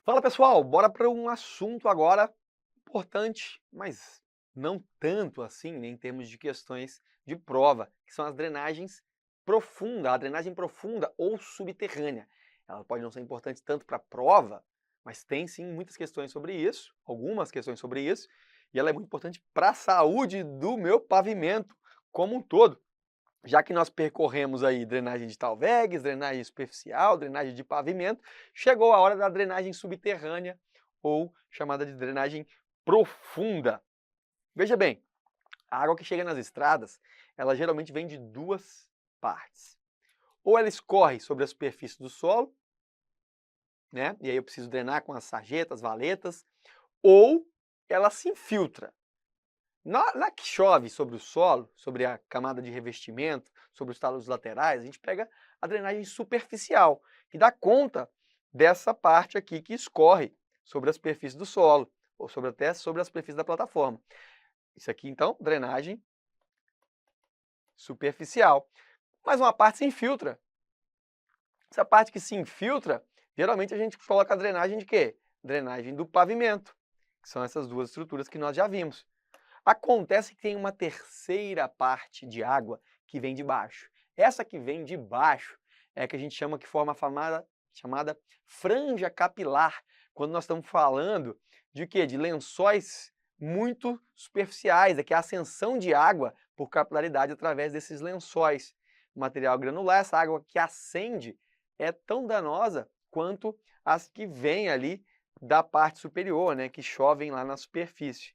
Fala pessoal, bora para um assunto agora importante, mas não tanto assim, né, em termos de questões de prova, que são as drenagens profundas, a drenagem profunda ou subterrânea. Ela pode não ser importante tanto para a prova, mas tem sim muitas questões sobre isso, algumas questões sobre isso, e ela é muito importante para a saúde do meu pavimento como um todo. Já que nós percorremos aí drenagem de talvegs, drenagem superficial, drenagem de pavimento, chegou a hora da drenagem subterrânea ou chamada de drenagem profunda. Veja bem, a água que chega nas estradas, ela geralmente vem de duas partes. Ou ela escorre sobre a superfície do solo, né? E aí eu preciso drenar com as sarjetas, valetas, ou ela se infiltra. Na que chove sobre o solo, sobre a camada de revestimento, sobre os talos laterais, a gente pega a drenagem superficial, que dá conta dessa parte aqui que escorre sobre a superfície do solo, ou até sobre a superfície da plataforma. Isso aqui, então, drenagem superficial. Mas uma parte se infiltra. Essa parte que se infiltra, geralmente a gente coloca a drenagem de quê? Drenagem do pavimento, que são essas duas estruturas que nós já vimos. Acontece que tem uma terceira parte de água que vem de baixo. Essa que vem de baixo é que a gente chama, que forma a chamada franja capilar, quando nós estamos falando de quê? De lençóis muito superficiais, é que é a ascensão de água por capilaridade através desses lençóis. O material granular, essa água que ascende, é tão danosa quanto as que vêm ali da parte superior, né, que chovem lá na superfície.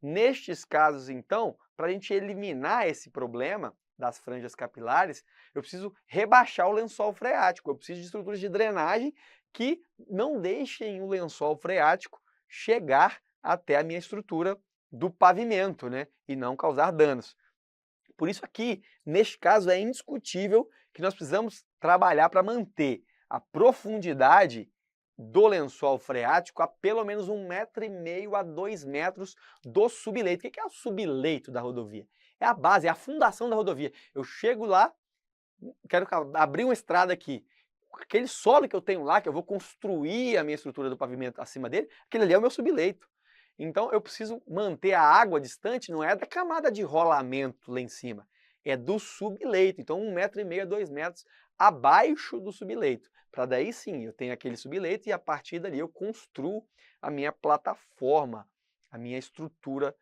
Nestes casos, então, para a gente eliminar esse problema das franjas capilares, eu preciso rebaixar o lençol freático, eu preciso de estruturas de drenagem que não deixem o lençol freático chegar até a minha estrutura do pavimento, né, e não causar danos. Por isso aqui, neste caso, é indiscutível que nós precisamos trabalhar para manter a profundidade do lençol freático a pelo menos 1,5 m a 2 metros do subleito. O que é o subleito da rodovia? É a base, é a fundação da rodovia. Eu chego lá, quero abrir uma estrada aqui. Aquele solo que eu tenho lá, que eu vou construir a minha estrutura do pavimento acima dele, aquele ali é o meu subleito. Então eu preciso manter a água distante, não é da camada de rolamento lá em cima, é do subleito. Então 1,5 m a 2 metros abaixo do subleito. Para daí sim eu tenho aquele subleito e a partir dali eu construo a minha plataforma, a minha estrutura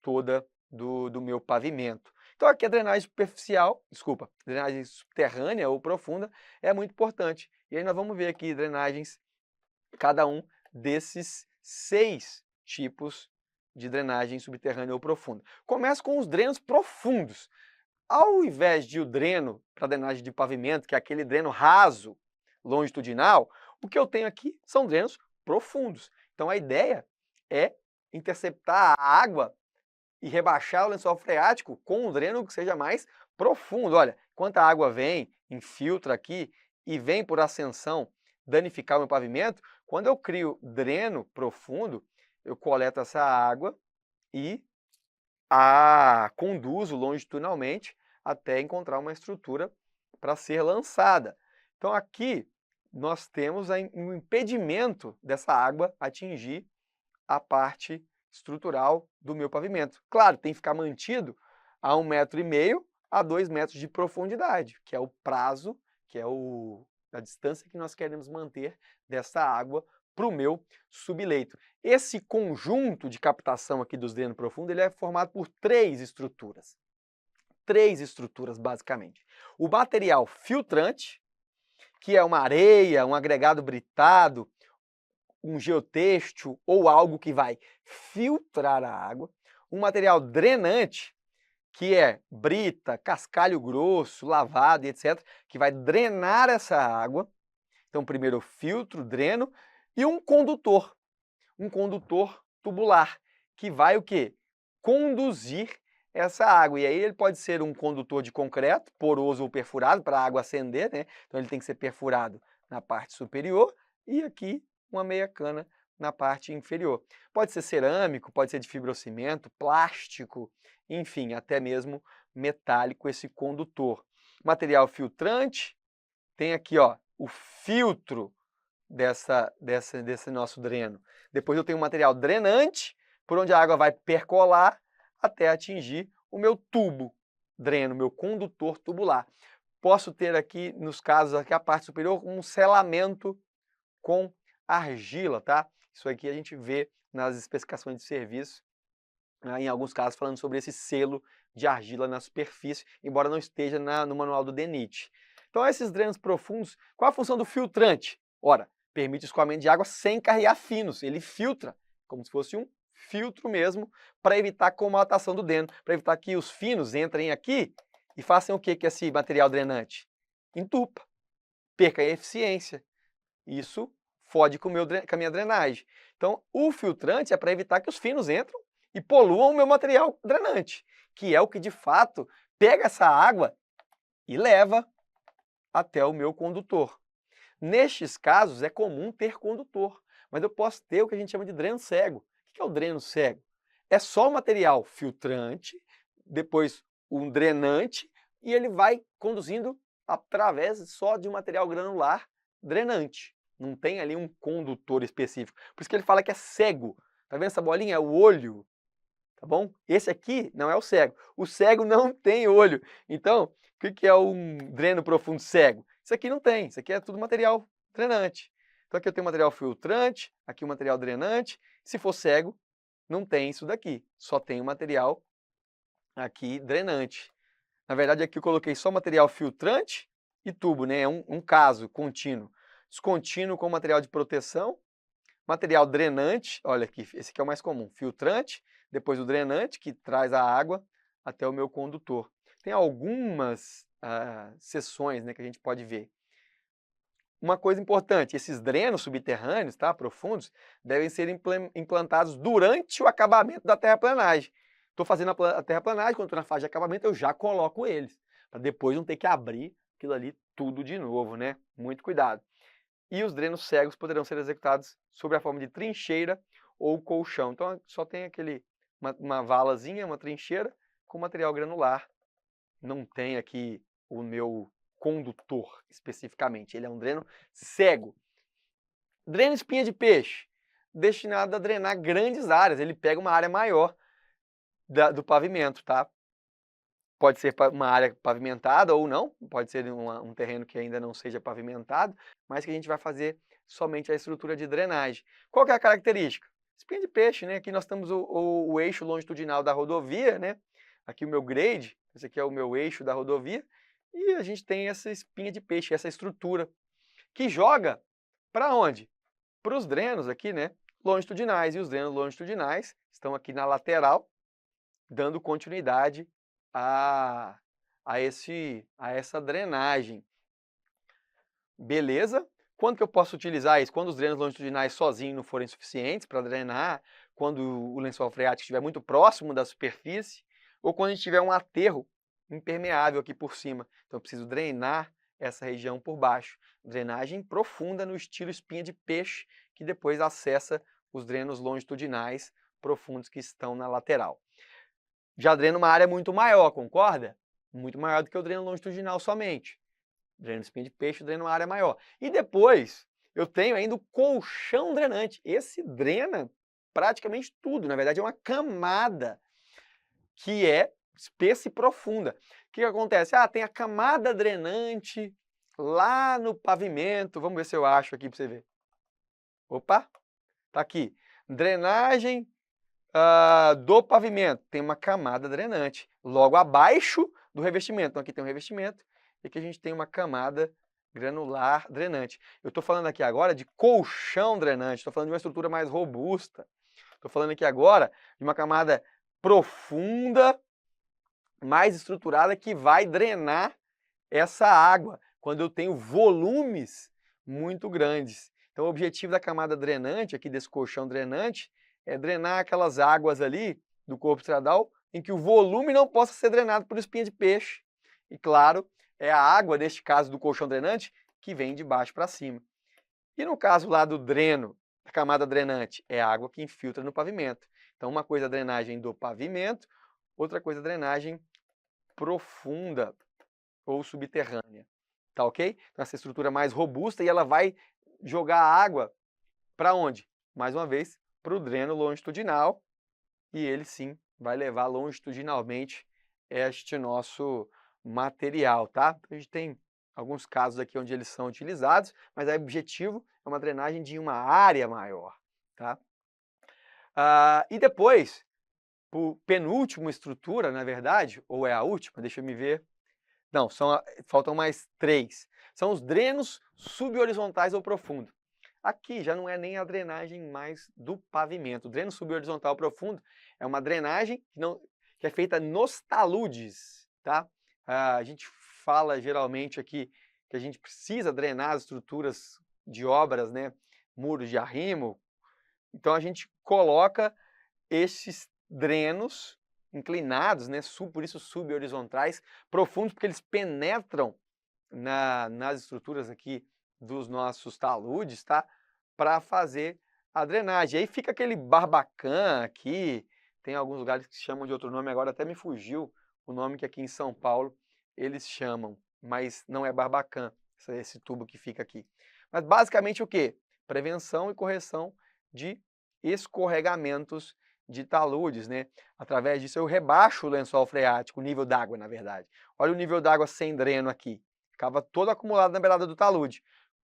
toda do meu pavimento. Então aqui a drenagem superficial, desculpa, drenagem subterrânea ou profunda é muito importante. E aí nós vamos ver aqui drenagens, cada um desses 6 tipos de drenagem subterrânea ou profunda. Começa com os drenos profundos. Ao invés de o dreno para drenagem de pavimento, que é aquele dreno raso, longitudinal, o que eu tenho aqui são drenos profundos. Então a ideia é interceptar a água e rebaixar o lençol freático com um dreno que seja mais profundo. Olha, enquanto a água vem, infiltra aqui e vem por ascensão danificar o meu pavimento, quando eu crio dreno profundo, eu coleto essa água e a conduzo longitudinalmente até encontrar uma estrutura para ser lançada. Então aqui nós temos um impedimento dessa água atingir a parte estrutural do meu pavimento. Claro, tem que ficar mantido a 1,5 m a 2 metros de profundidade, que é o prazo, que é a distância que nós queremos manter dessa água para o meu subleito. Esse conjunto de captação aqui dos drenos profundos, ele é formado por três estruturas basicamente. O material filtrante, que é uma areia, um agregado britado, um geotêxtil ou algo que vai filtrar a água. Um material drenante, que é brita, cascalho grosso, lavado e etc., que vai drenar essa água. Então, primeiro eu filtro, dreno, e um condutor tubular, que vai o quê? Conduzir essa água. E aí ele pode ser um condutor de concreto, poroso ou perfurado, para a água ascender, né? Então ele tem que ser perfurado na parte superior e aqui uma meia cana na parte inferior. Pode ser cerâmico, pode ser de fibrocimento, plástico, enfim, até mesmo metálico esse condutor. Material filtrante, tem aqui ó, o filtro desse nosso dreno. Depois eu tenho um material drenante, por onde a água vai percolar até atingir o meu tubo dreno, meu condutor tubular. Posso ter aqui, nos casos aqui, a parte superior, um selamento com argila, tá? Isso aqui a gente vê nas especificações de serviço, né, em alguns casos falando sobre esse selo de argila na superfície, embora não esteja no manual do DENIT. Então esses drenos profundos, qual a função do filtrante? Ora, permite o escoamento de água sem carregar finos, ele filtra, como se fosse um filtro mesmo, para evitar a comatação do dreno, para evitar que os finos entrem aqui e façam o que com esse material drenante? Entupa, perca a eficiência. Isso fode com a minha drenagem. Então, o filtrante é para evitar que os finos entram e poluam o meu material drenante, que é o que de fato pega essa água e leva até o meu condutor. Nestes casos é comum ter condutor, mas eu posso ter o que a gente chama de dreno cego. O que é o dreno cego? É só o material filtrante, depois um drenante, e ele vai conduzindo através só de um material granular drenante. Não tem ali um condutor específico. Por isso que ele fala que é cego. Tá vendo essa bolinha? É o olho. Tá bom? Esse aqui não é o cego. O cego não tem olho. Então, o que é um dreno profundo cego? Isso aqui não tem. Isso aqui é tudo material drenante. Então aqui eu tenho material filtrante, aqui o material drenante. Se for cego, não tem isso daqui. Só tem o material aqui drenante. Na verdade, aqui eu coloquei só material filtrante e tubo, né? É um caso contínuo. Descontínuo com material de proteção, material drenante, olha aqui, esse aqui é o mais comum, filtrante, depois o drenante, que traz a água até o meu condutor. Tem algumas seções, né, que a gente pode ver. Uma coisa importante, esses drenos subterrâneos, tá, profundos, devem ser implantados durante o acabamento da terraplanagem. Estou fazendo a terraplanagem, quando estou na fase de acabamento, eu já coloco eles, para depois não ter que abrir aquilo ali tudo de novo, né? Muito cuidado. E os drenos cegos poderão ser executados sob a forma de trincheira ou colchão. Então só tem uma valazinha, uma trincheira com material granular. Não tem aqui o meu condutor especificamente, ele é um dreno cego. Dreno espinha de peixe, destinado a drenar grandes áreas, ele pega uma área maior do pavimento, tá? Pode ser uma área pavimentada ou não, pode ser um terreno que ainda não seja pavimentado, mas que a gente vai fazer somente a estrutura de drenagem. Qual que é a característica? Espinha de peixe, né? Aqui nós temos o eixo longitudinal da rodovia, né? Aqui o meu grade, esse aqui é o meu eixo da rodovia, e a gente tem essa espinha de peixe, essa estrutura, que joga para onde? Para os drenos aqui, né? Longitudinais, e os drenos longitudinais estão aqui na lateral, dando continuidade a essa drenagem. Beleza? Quando que eu posso utilizar isso? Quando os drenos longitudinais sozinhos não forem suficientes para drenar, quando o lençol freático estiver muito próximo da superfície, ou quando a gente tiver um aterro impermeável aqui por cima. Então eu preciso drenar essa região por baixo. Drenagem profunda no estilo espinha de peixe, que depois acessa os drenos longitudinais profundos que estão na lateral. Já drena uma área muito maior, concorda? Muito maior do que o dreno longitudinal somente. Dreno espinha de peixe drena uma área maior. E depois eu tenho ainda o colchão drenante. Esse drena praticamente tudo. Na verdade é uma camada que é espessa e profunda. O que acontece? Tem a camada drenante lá no pavimento. Vamos ver se eu acho aqui para você ver. Opa, tá aqui. Drenagem do pavimento, tem uma camada drenante. Logo abaixo do revestimento. Então aqui tem um revestimento e aqui a gente tem uma camada granular drenante. Eu estou falando aqui agora de colchão drenante, estou falando de uma estrutura mais robusta. Estou falando aqui agora de uma camada profunda, mais estruturada, que vai drenar essa água quando eu tenho volumes muito grandes. Então o objetivo da camada drenante, aqui desse colchão drenante, é drenar aquelas águas ali do corpo estradal em que o volume não possa ser drenado por espinha de peixe. E claro, é a água, neste caso do colchão drenante, que vem de baixo para cima. E no caso lá do dreno, da camada drenante, é a água que infiltra no pavimento. Então uma coisa é a drenagem do pavimento, outra coisa é a drenagem profunda ou subterrânea. Tá ok? Então essa estrutura mais robusta e ela vai jogar a água para onde? Mais uma vez, para o dreno longitudinal, e ele sim vai levar longitudinalmente este nosso material, tá? A gente tem alguns casos aqui onde eles são utilizados, mas o objetivo é uma drenagem de uma área maior, tá? E depois, por penúltima estrutura, na verdade, ou é a última, deixa eu me ver. Não, faltam mais 3. São os drenos subhorizontais ou profundo. Aqui já não é nem a drenagem mais do pavimento. O dreno subhorizontal profundo é uma drenagem que é feita nos taludes, tá? A gente fala geralmente aqui que a gente precisa drenar as estruturas de obras, né? Muros de arrimo. Então a gente coloca esses drenos inclinados, né? Por isso subhorizontais, profundos, porque eles penetram nas estruturas aqui dos nossos taludes, tá? Para fazer a drenagem. Aí fica aquele barbacã aqui, tem alguns lugares que chamam de outro nome, agora até me fugiu o nome que aqui em São Paulo eles chamam, mas não é barbacã, esse tubo que fica aqui. Mas basicamente o quê? Prevenção e correção de escorregamentos de taludes, né? Através disso eu rebaixo o lençol freático, o nível d'água, na verdade. Olha o nível d'água sem dreno aqui. Ficava todo acumulado na beirada do talude.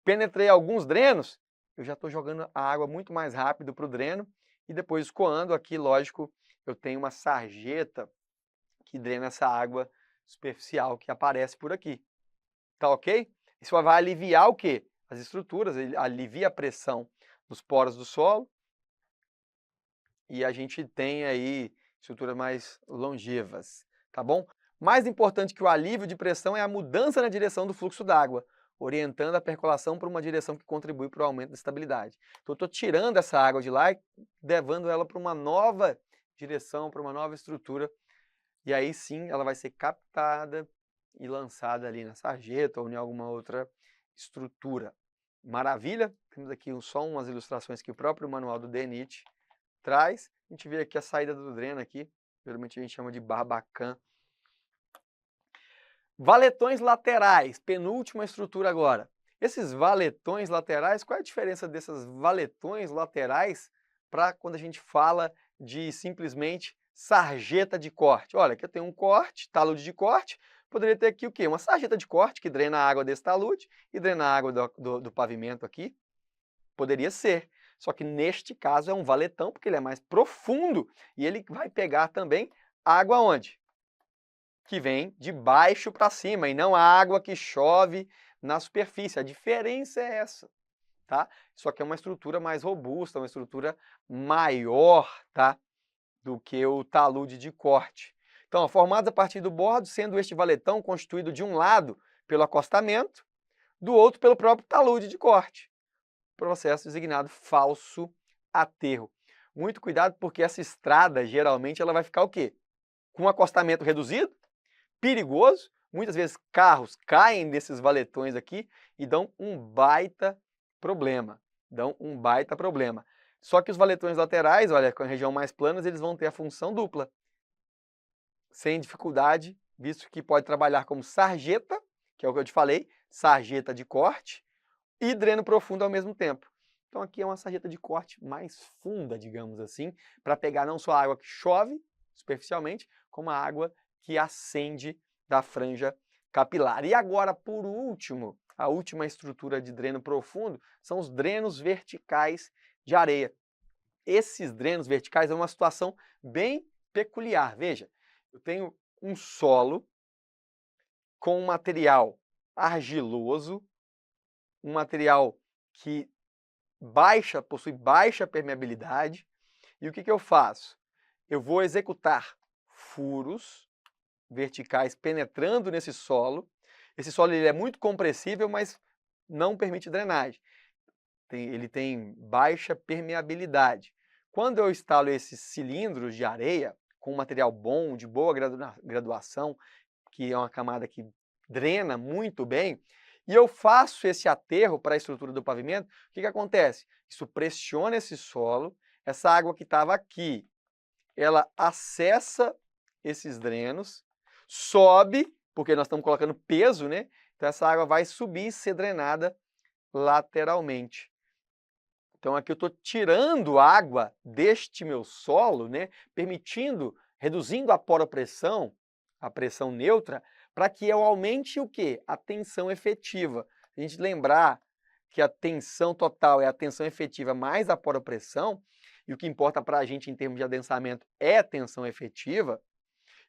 Penetrei alguns drenos, eu já estou jogando a água muito mais rápido para o dreno e depois escoando aqui, lógico, eu tenho uma sarjeta que drena essa água superficial que aparece por aqui. Tá ok? Isso vai aliviar o quê? As estruturas, ele alivia a pressão nos poros do solo e a gente tem aí estruturas mais longevas, tá bom? Mais importante que o alívio de pressão é a mudança na direção do fluxo d'água, orientando a percolação para uma direção que contribui para o aumento da estabilidade. Então eu estou tirando essa água de lá e levando ela para uma nova direção, para uma nova estrutura, e aí sim ela vai ser captada e lançada ali na sarjeta ou em alguma outra estrutura. Maravilha? Temos aqui só umas ilustrações que o próprio manual do DENIT traz. A gente vê aqui a saída do dreno aqui, geralmente a gente chama de barbacã. Valetões laterais, penúltima estrutura agora. Esses valetões laterais, qual é a diferença desses valetões laterais para quando a gente fala de simplesmente sarjeta de corte? Olha, aqui eu tenho um corte, talude de corte, poderia ter aqui o quê? Uma sarjeta de corte que drena a água desse talude e drena a água do pavimento aqui. Poderia ser, só que neste caso é um valetão porque ele é mais profundo e ele vai pegar também água onde? Que vem de baixo para cima e não a água que chove na superfície. A diferença é essa, tá? Só que é uma estrutura mais robusta, uma estrutura maior, tá? Do que o talude de corte. Então, formados a partir do bordo, sendo este valetão constituído de um lado pelo acostamento, do outro pelo próprio talude de corte. Processo designado falso aterro. Muito cuidado porque essa estrada, geralmente, ela vai ficar o quê? Com um acostamento reduzido, perigoso, muitas vezes carros caem desses valetões aqui e dão um baita problema. Só que os valetões laterais, olha, com a região mais planas, eles vão ter a função dupla. Sem dificuldade, visto que pode trabalhar como sarjeta, que é o que eu te falei, sarjeta de corte, e dreno profundo ao mesmo tempo. Então aqui é uma sarjeta de corte mais funda, digamos assim, para pegar não só a água que chove superficialmente, como a água que ascende da franja capilar. E agora, por último, a última estrutura de dreno profundo são os drenos verticais de areia. Esses drenos verticais é uma situação bem peculiar. Veja, eu tenho um solo com um material argiloso, um material que possui baixa permeabilidade. E o que eu faço? Eu vou executar furos verticais penetrando nesse solo. Esse solo ele é muito compressível, mas não permite drenagem. Ele tem baixa permeabilidade. Quando eu instalo esses cilindros de areia, com material bom, de boa graduação, que é uma camada que drena muito bem, e eu faço esse aterro para a estrutura do pavimento, o que acontece? Isso pressiona esse solo, essa água que estava aqui, ela acessa esses drenos, sobe, porque nós estamos colocando peso, né? Então essa água vai subir e ser drenada lateralmente. Então aqui eu estou tirando água deste meu solo, né, reduzindo a poropressão, a pressão neutra, para que eu aumente o quê? A tensão efetiva. Se a gente lembrar que a tensão total é a tensão efetiva mais a poropressão, e o que importa para a gente em termos de adensamento é a tensão efetiva,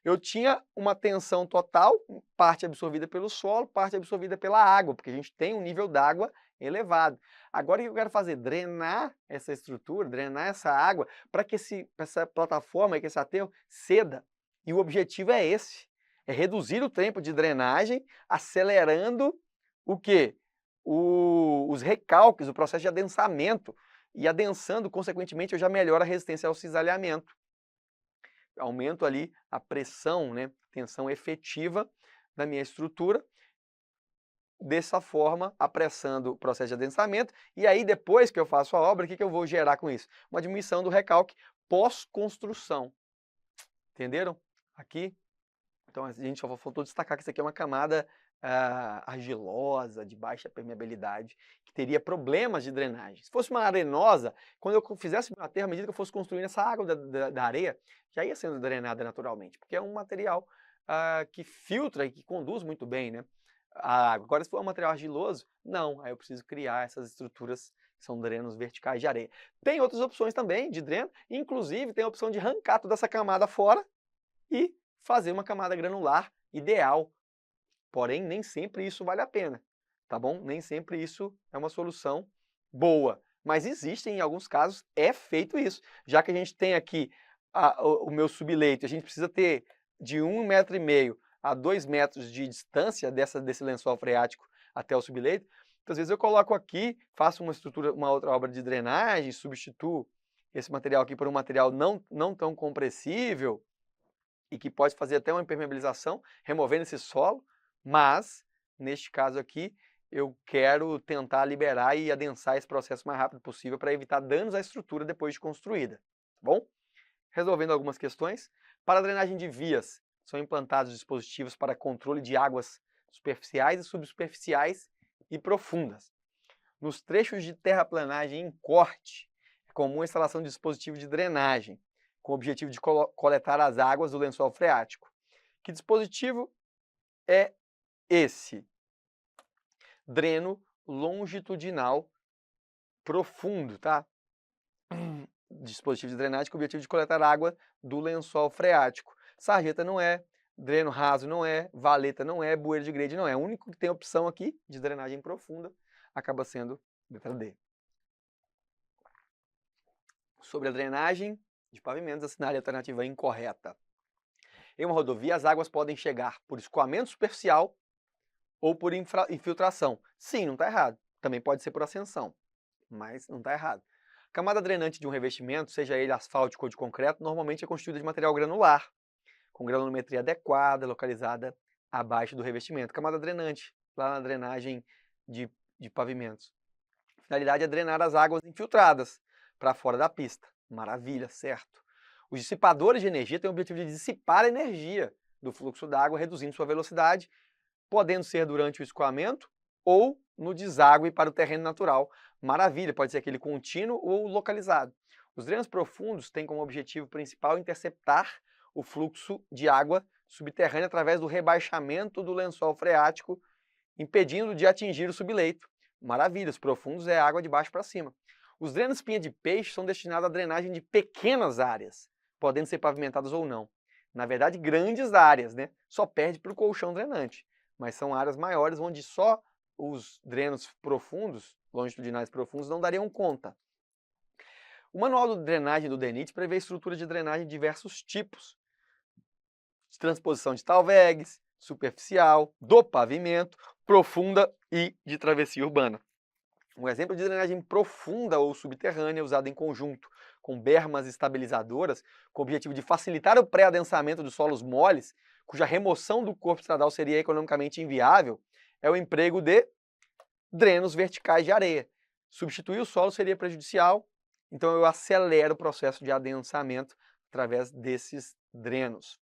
eu tinha uma tensão total, parte absorvida pelo solo, parte absorvida pela água, porque a gente tem um nível d'água elevado. Agora o que eu quero fazer? Drenar essa estrutura, drenar essa água, para que essa plataforma, que esse aterro ceda. E o objetivo é esse, é reduzir o tempo de drenagem, acelerando o quê? Os recalques, o processo de adensamento. E adensando, consequentemente, eu já melhoro a resistência ao cisalhamento. Aumento ali a pressão, né, tensão efetiva da minha estrutura, dessa forma, apressando o processo de adensamento, e aí depois que eu faço a obra, o que eu vou gerar com isso? Uma diminuição do recalque pós-construção. Entenderam? Aqui, então a gente só faltou destacar que isso aqui é uma camada argilosa, de baixa permeabilidade, que teria problemas de drenagem. Se fosse uma arenosa, quando eu fizesse meu aterro, à medida que eu fosse construindo essa água da areia, já ia sendo drenada naturalmente, porque é um material que filtra e que conduz muito bem, né, a água. Agora, se for um material argiloso, não, aí eu preciso criar essas estruturas que são drenos verticais de areia. Tem outras opções também de dreno, inclusive tem a opção de arrancar toda essa camada fora e fazer uma camada granular ideal. Porém, nem sempre isso vale a pena, tá bom? Nem sempre isso é uma solução boa. Mas existem, em alguns casos, é feito isso. Já que a gente tem aqui o meu subleito, a gente precisa ter de 1,5 metro a 2 metros de distância desse lençol freático até o subleito. Então, às vezes eu coloco aqui, faço uma outra obra de drenagem, substituo esse material aqui por um material não tão compressível e que pode fazer até uma impermeabilização, removendo esse solo. Mas, neste caso aqui, eu quero tentar liberar e adensar esse processo o mais rápido possível para evitar danos à estrutura depois de construída, tá bom? Resolvendo algumas questões. Para a drenagem de vias, são implantados dispositivos para controle de águas superficiais e subsuperficiais e profundas. Nos trechos de terraplanagem em corte, é comum a instalação de dispositivos de drenagem, com o objetivo de coletar as águas do lençol freático. Que dispositivo é esse? Dreno longitudinal profundo, tá? Dispositivo de drenagem com o objetivo de coletar água do lençol freático. Sarjeta não é, dreno raso não é, valeta não é, bueiro de grade não é. O único que tem opção aqui de drenagem profunda acaba sendo letra D. Sobre a drenagem de pavimentos, assinale a alternativa incorreta. Em uma rodovia, as águas podem chegar por escoamento superficial ou por infiltração. Sim, não está errado. Também pode ser por ascensão, mas não está errado. A camada drenante de um revestimento, seja ele asfáltico ou de concreto, normalmente é constituída de material granular, com granulometria adequada, localizada abaixo do revestimento. Camada drenante, lá na drenagem de pavimentos. A finalidade é drenar as águas infiltradas para fora da pista. Maravilha, certo. Os dissipadores de energia têm o objetivo de dissipar a energia do fluxo d'água, reduzindo sua velocidade, podendo ser durante o escoamento ou no deságue para o terreno natural. Maravilha, pode ser aquele contínuo ou localizado. Os drenos profundos têm como objetivo principal interceptar o fluxo de água subterrânea através do rebaixamento do lençol freático, impedindo de atingir o subleito. Maravilha, os profundos é água de baixo para cima. Os drenos espinha de peixe são destinados à drenagem de pequenas áreas, podendo ser pavimentadas ou não. Na verdade, grandes áreas, né? Só perde para o colchão drenante. Mas são áreas maiores onde só os drenos profundos, longitudinais profundos, não dariam conta. O manual de drenagem do DENIT prevê estrutura de drenagem de diversos tipos, de transposição de talvegs, superficial, do pavimento, profunda e de travessia urbana. Um exemplo de drenagem profunda ou subterrânea usado em conjunto com bermas estabilizadoras, com o objetivo de facilitar o pré-adensamento dos solos moles, cuja remoção do corpo estradal seria economicamente inviável, é o emprego de drenos verticais de areia. Substituir o solo seria prejudicial, então eu acelero o processo de adensamento através desses drenos.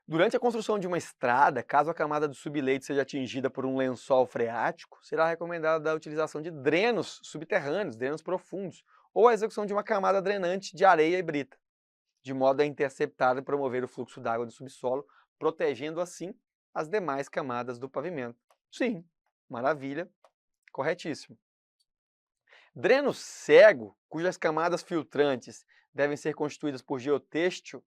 Durante a construção de uma estrada, caso a camada do subleito seja atingida por um lençol freático, será recomendada a utilização de drenos subterrâneos, drenos profundos, ou a execução de uma camada drenante de areia e brita, de modo a interceptar e promover o fluxo d'água do subsolo, protegendo assim as demais camadas do pavimento. Sim, maravilha, corretíssimo. Dreno cego, cujas camadas filtrantes devem ser constituídas por geotêxtil,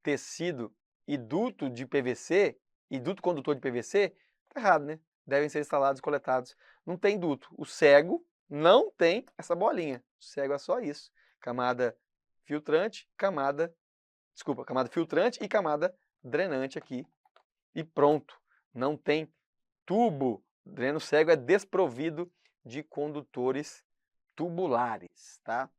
tecido e duto de PVC, e duto condutor de PVC, tá errado, né? Devem ser instalados e coletados. Não tem duto. O cego não tem essa bolinha. O cego é só isso. Camada filtrante, camada filtrante e camada drenante aqui. E pronto. Não tem tubo. Dreno cego é desprovido de condutores tubulares, tá?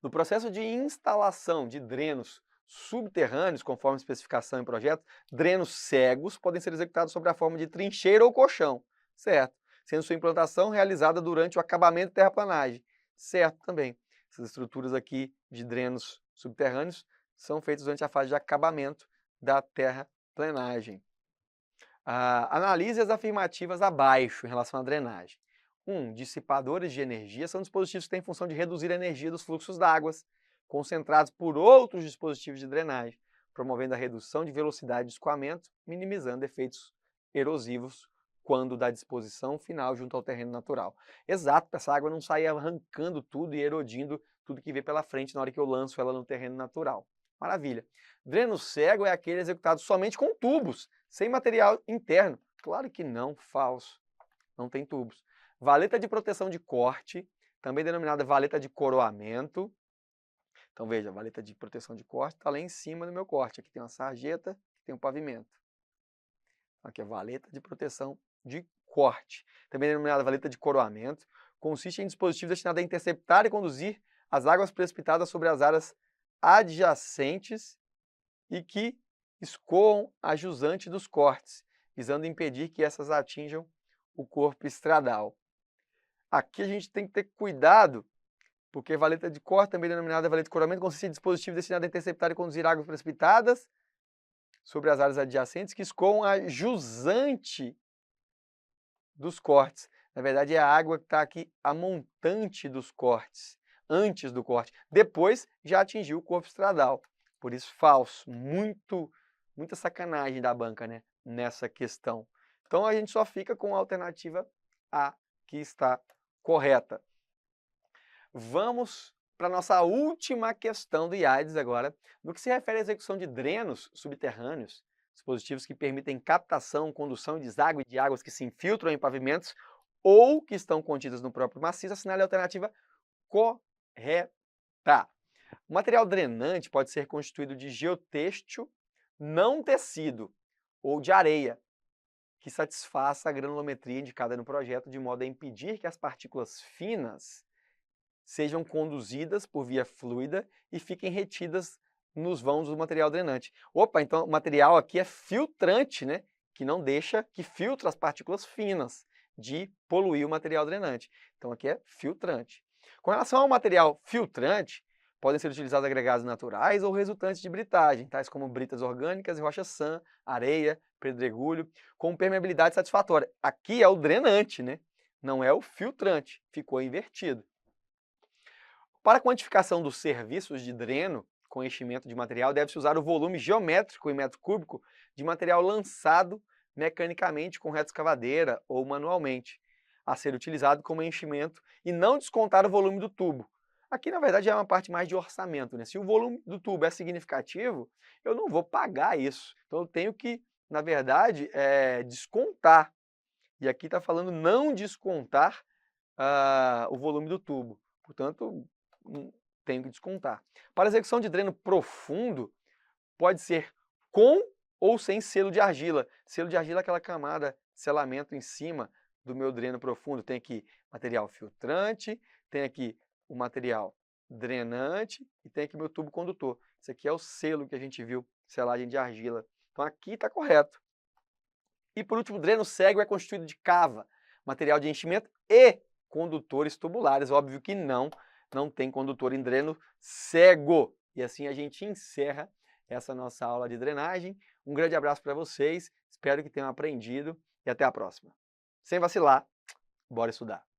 No processo de instalação de drenos subterrâneos, conforme especificação em projeto, drenos cegos podem ser executados sob a forma de trincheira ou colchão, certo? Sendo sua implantação realizada durante o acabamento de terraplanagem, certo também. Essas estruturas aqui de drenos subterrâneos são feitas durante a fase de acabamento da terraplanagem. Analise as afirmativas abaixo em relação à drenagem. 1. Dissipadores de energia são dispositivos que têm função de reduzir a energia dos fluxos d'água, concentrados por outros dispositivos de drenagem, promovendo a redução de velocidade de escoamento, minimizando efeitos erosivos quando da disposição final junto ao terreno natural. Exato, para essa água não sair arrancando tudo e erodindo tudo que vê pela frente na hora que eu lanço ela no terreno natural. Maravilha. Dreno cego é aquele executado somente com tubos, sem material interno. Claro que não, falso. Não tem tubos. Valeta de proteção de corte, também denominada valeta de coroamento. Então veja, a valeta de proteção de corte está lá em cima do meu corte. Aqui tem uma sarjeta, aqui tem um pavimento. Aqui é a valeta de proteção de corte. Também denominada valeta de coroamento, consiste em dispositivo destinado a interceptar e conduzir as águas precipitadas sobre as áreas adjacentes e que escoam a jusante dos cortes, visando impedir que essas atinjam o corpo estradal. Aqui a gente tem que ter cuidado, porque valeta de corte, também denominada valeta de coramento, consiste em dispositivo destinado a interceptar e conduzir águas precipitadas sobre as áreas adjacentes que escoam a jusante dos cortes. Na verdade, é a água que está aqui, a montante dos cortes, antes do corte. Depois, já atingiu o corpo estradal. Por isso, falso. Muita sacanagem da banca, né, nessa questão. Então, a gente só fica com a alternativa A, que está correta. Vamos para a nossa última questão do IADES agora, no que se refere à execução de drenos subterrâneos, dispositivos que permitem captação, condução e deságue de águas que se infiltram em pavimentos ou que estão contidas no próprio maciço, assinale a alternativa correta. O material drenante pode ser constituído de geotêxtil não tecido ou de areia, que satisfaça a granulometria indicada no projeto, de modo a impedir que as partículas finas sejam conduzidas por via fluida e fiquem retidas nos vãos do material drenante. Opa, então o material aqui é filtrante, né? Que não deixa, que filtra as partículas finas de poluir o material drenante. Então aqui é filtrante. Com relação ao material filtrante, podem ser utilizados agregados naturais ou resultantes de britagem, tais como britas orgânicas e rocha-sã, areia, pedregulho, com permeabilidade satisfatória. Aqui é o drenante, né? Não é o filtrante, ficou invertido. Para a quantificação dos serviços de dreno com enchimento de material, deve-se usar o volume geométrico em metro cúbico de material lançado mecanicamente com retroescavadeira ou manualmente, a ser utilizado como enchimento e não descontar o volume do tubo. Aqui, na verdade, é uma parte mais de orçamento, né? Se o volume do tubo é significativo, eu não vou pagar isso. Então, eu tenho que, na verdade, descontar. E aqui está falando não descontar o volume do tubo. Portanto, tenho que descontar. Para a execução de dreno profundo, pode ser com ou sem selo de argila. Selo de argila é aquela camada de selamento em cima do meu dreno profundo. Tem aqui material filtrante, tem aqui o material drenante e tem aqui meu tubo condutor. Esse aqui é o selo que a gente viu, selagem de argila. Então aqui está correto. E por último, o dreno cego é constituído de cava, material de enchimento e condutores tubulares. Óbvio que não tem condutor em dreno cego. E assim a gente encerra essa nossa aula de drenagem. Um grande abraço para vocês, espero que tenham aprendido e até a próxima. Sem vacilar, bora estudar!